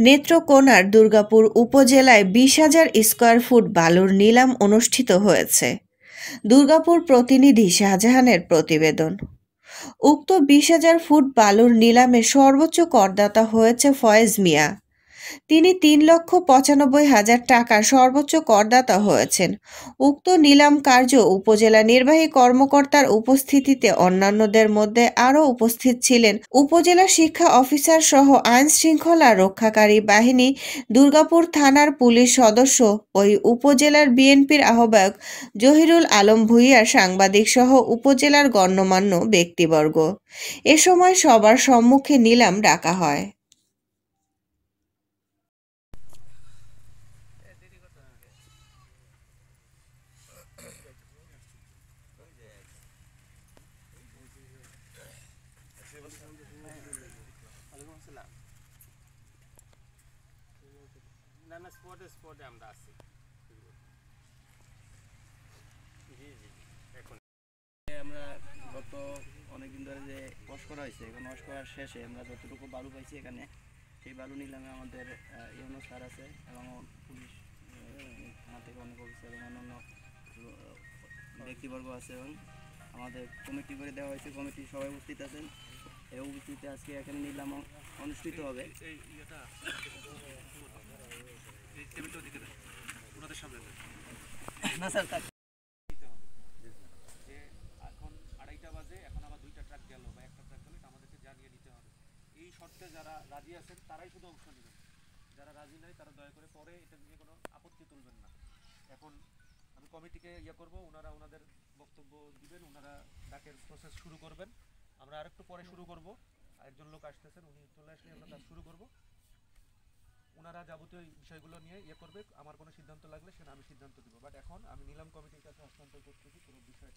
নেত্রকোনার দুর্গাপুর উপজেলায় 20,000 square foot বালুর নিলাম অনুষ্ঠিত হয়েছে। দুর্গাপুর প্রতিনিধি শাহজাহানের প্রতিবেদন। উক্ত 20,000 ফুট বালুর নিলামে সর্বোচ্চ করদাতা হয়েছে ফয়েজ মিয়া। তিনি 3,95,000 টাকার সর্বোচ্চ করদাতা হয়েছেন। উক্ত নিলাম কার্য উপজেলা নির্বাহী কর্মকর্তার উপস্থিতিতে অন্যান্যদের মধ্যে আরও উপস্থিত ছিলেন উপজেলা শিক্ষা অফিসার সহ আইন শৃঙ্খলা রক্ষাকারী বাহিনী, দুর্গাপুর থানার পুলিশ সদস্য, ওই উপজেলার বিএনপির আহ্বায়ক জহিরুল আলম ভূঁইয়া, সাংবাদিক সহ উপজেলার গণ্যমান্য ব্যক্তিবর্গ। এ সময় সবার সম্মুখে নিলাম ডাকা হয়। না স্পটে আমরা আছি। জি জি এখন আমরা গত অনেকদিন ধরে যে ওয়াশ করা হয়েছে, এখন ওয়াশ করার শেষে আমরা যতটুকু বালু পাইছি এখানে, সেই বালু নিলামে আমাদের ইউনো স্যার আছে এবং পুলিশ থানা থেকে অনেক অফিসার এবং অন্যান্য ব্যক্তিবর্গ আছে এবং আমাদের কমিটি করে দেওয়া হয়েছে। কমিটি সবাই উপস্থিত আছেন। এই উপস্থিতিতে আজকে এখানে নিলাম অনুষ্ঠিত হবে। না স্যার যে এখন 2:30 বাজে, এখন আবার 2টা ট্রাক গেল বা একটা ট্রাক গেল, এটা আমাদেরকে জানিয়ে দিতে হবে। এই শর্তে যারা রাজি আছেন তারাই শুধু অংশ নেবেন, যারা রাজি নয় তারা দয়া করে পরে এটা নিয়ে কোনো আপত্তি তুলবেন না। এখন আমি কমিটিকে করব, ওনারা ওনাদের বক্তব্য দিবেন, ওনারা ডাকের প্রসেস শুরু করবেন। আমরা আরেকটু পরে শুরু করব। একজন লোক আসতেছেন, উনি চলে আসলে আমরা কাজ শুরু করব। ওনারা যাবতীয় বিষয়গুলো নিয়ে করবে। আমার কোনো সিদ্ধান্ত লাগলে সেটা আমি সিদ্ধান্ত দেবো, বাট এখন আমি নিলাম কমিটির কাছে হস্তান্তর করতেছি পুরো বিষয়টা।